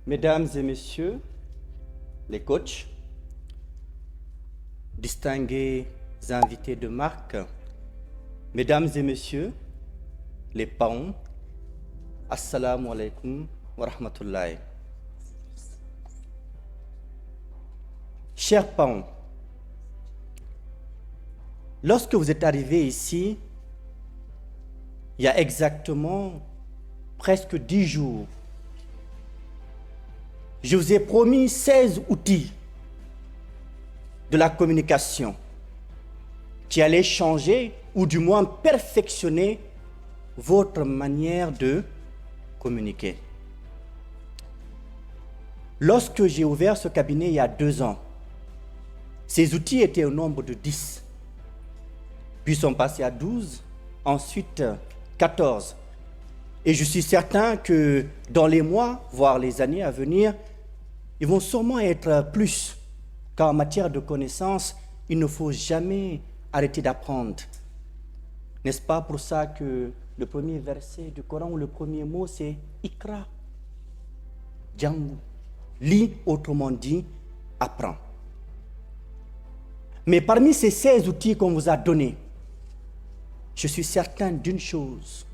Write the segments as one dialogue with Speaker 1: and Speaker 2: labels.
Speaker 1: Mesdames et messieurs, les coachs, distingués invités de marque, mesdames et messieurs, les parents, assalamu alaikum wa rahmatullahi. Chers parents, lorsque vous êtes arrivés ici, il y a exactement presque 10 jours, je vous ai promis 16 outils de la communication qui allaient changer ou du moins perfectionner votre manière de communiquer. Lorsque j'ai ouvert ce cabinet il y a 2 ans, ces outils étaient au nombre de 10, puis sont passés à 12, ensuite 14. Et je suis certain que dans les mois, voire les années à venir, ils vont sûrement être plus, car en matière de connaissances, il ne faut jamais arrêter d'apprendre. N'est-ce pas pour ça que le premier verset du Coran, ou le premier mot, c'est « Ikra », « Jangu », lis, autrement dit, apprends. Mais parmi ces 16 outils qu'on vous a donnés, je suis certain d'une chose.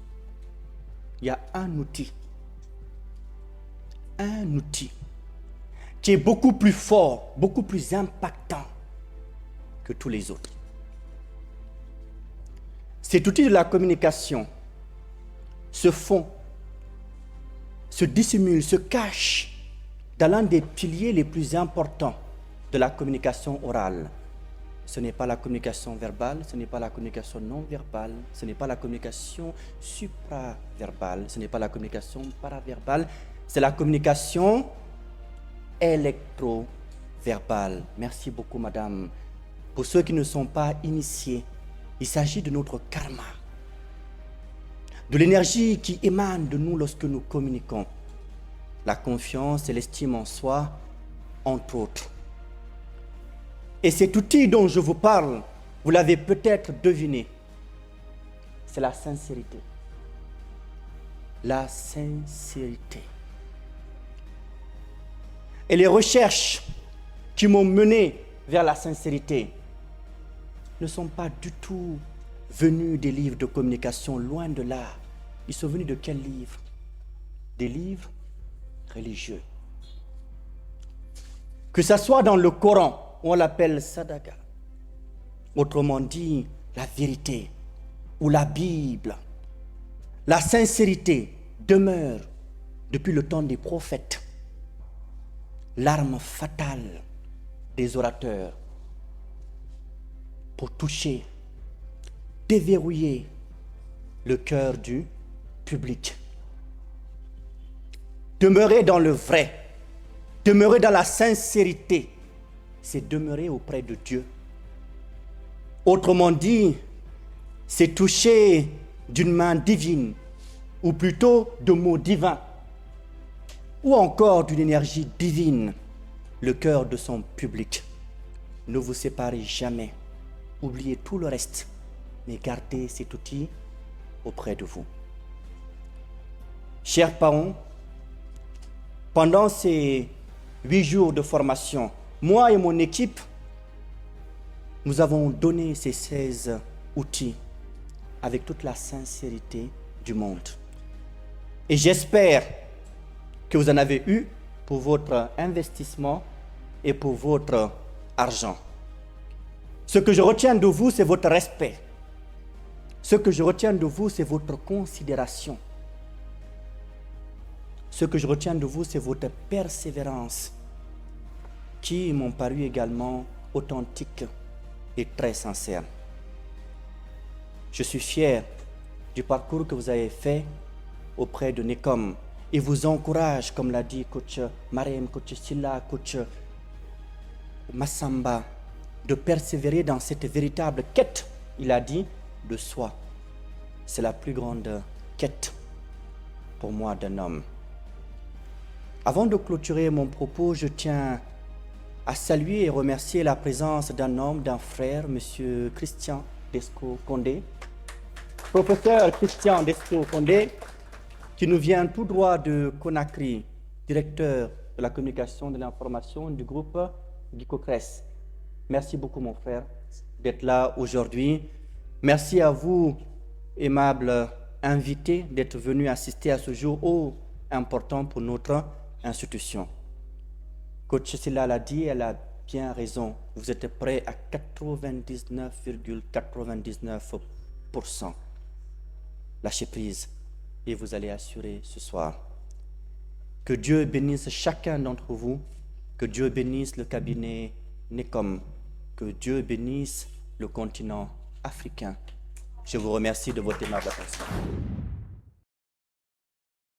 Speaker 1: Il y a un outil qui est beaucoup plus fort, beaucoup plus impactant que tous les autres. Cet outil de la communication se fond, se dissimule, se cache dans l'un des piliers les plus importants de la communication orale. Ce n'est pas la communication verbale, ce n'est pas la communication non verbale, ce n'est pas la communication supraverbale, ce n'est pas la communication paraverbale, c'est la communication électroverbale. Merci beaucoup, madame. Pour ceux qui ne sont pas initiés, il s'agit de notre karma, de l'énergie qui émane de nous lorsque nous communiquons, la confiance et l'estime en soi, entre autres. Et cet outil dont je vous parle, vous l'avez peut-être deviné, c'est la sincérité. La sincérité. Et les recherches qui m'ont mené vers la sincérité ne sont pas du tout venues des livres de communication, loin de là. Ils sont venus de quels livres? Des livres religieux. Que ce soit dans le Coran, on l'appelle Sadaqa, autrement dit la vérité, ou la Bible. La sincérité demeure depuis le temps des prophètes l'arme fatale des orateurs pour toucher, déverrouiller le cœur du public. Demeurer dans le vrai, demeurer dans la sincérité, c'est demeurer auprès de Dieu. Autrement dit, c'est toucher d'une main divine, ou plutôt de mots divins, ou encore d'une énergie divine, le cœur de son public. Ne vous séparez jamais, oubliez tout le reste, mais gardez cet outil auprès de vous. Chers parents, pendant ces 8 jours de formation, moi et mon équipe, nous avons donné ces 16 outils avec toute la sincérité du monde. Et j'espère que vous en avez eu pour votre investissement et pour votre argent. Ce que je retiens de vous, c'est votre respect. Ce que je retiens de vous, c'est votre considération. Ce que je retiens de vous, c'est votre persévérance, qui m'ont paru également authentiques et très sincères. Je suis fier du parcours que vous avez fait auprès de NECOM et vous encourage, comme l'a dit coach Marem, coach Silla, coach Massamba, de persévérer dans cette véritable quête, il a dit, de soi. C'est la plus grande quête pour moi d'un homme. Avant de clôturer mon propos, je tiens à saluer et remercier la présence d'un homme, d'un frère, M. Christian Descos-Condé, professeur Christian Descos-Condé, qui nous vient tout droit de Conakry, directeur de la communication, de l'information du groupe Guicocress. Merci beaucoup, mon frère, d'être là aujourd'hui. Merci à vous, aimables invités, d'être venus assister à ce jour important pour notre institution. Coach Silla l'a dit, elle a bien raison. Vous êtes prêts à 99,99%. Lâchez prise et vous allez assurer ce soir. Que Dieu bénisse chacun d'entre vous, que Dieu bénisse le cabinet NECOM, que Dieu bénisse le continent africain. Je vous remercie de votre aimable attention.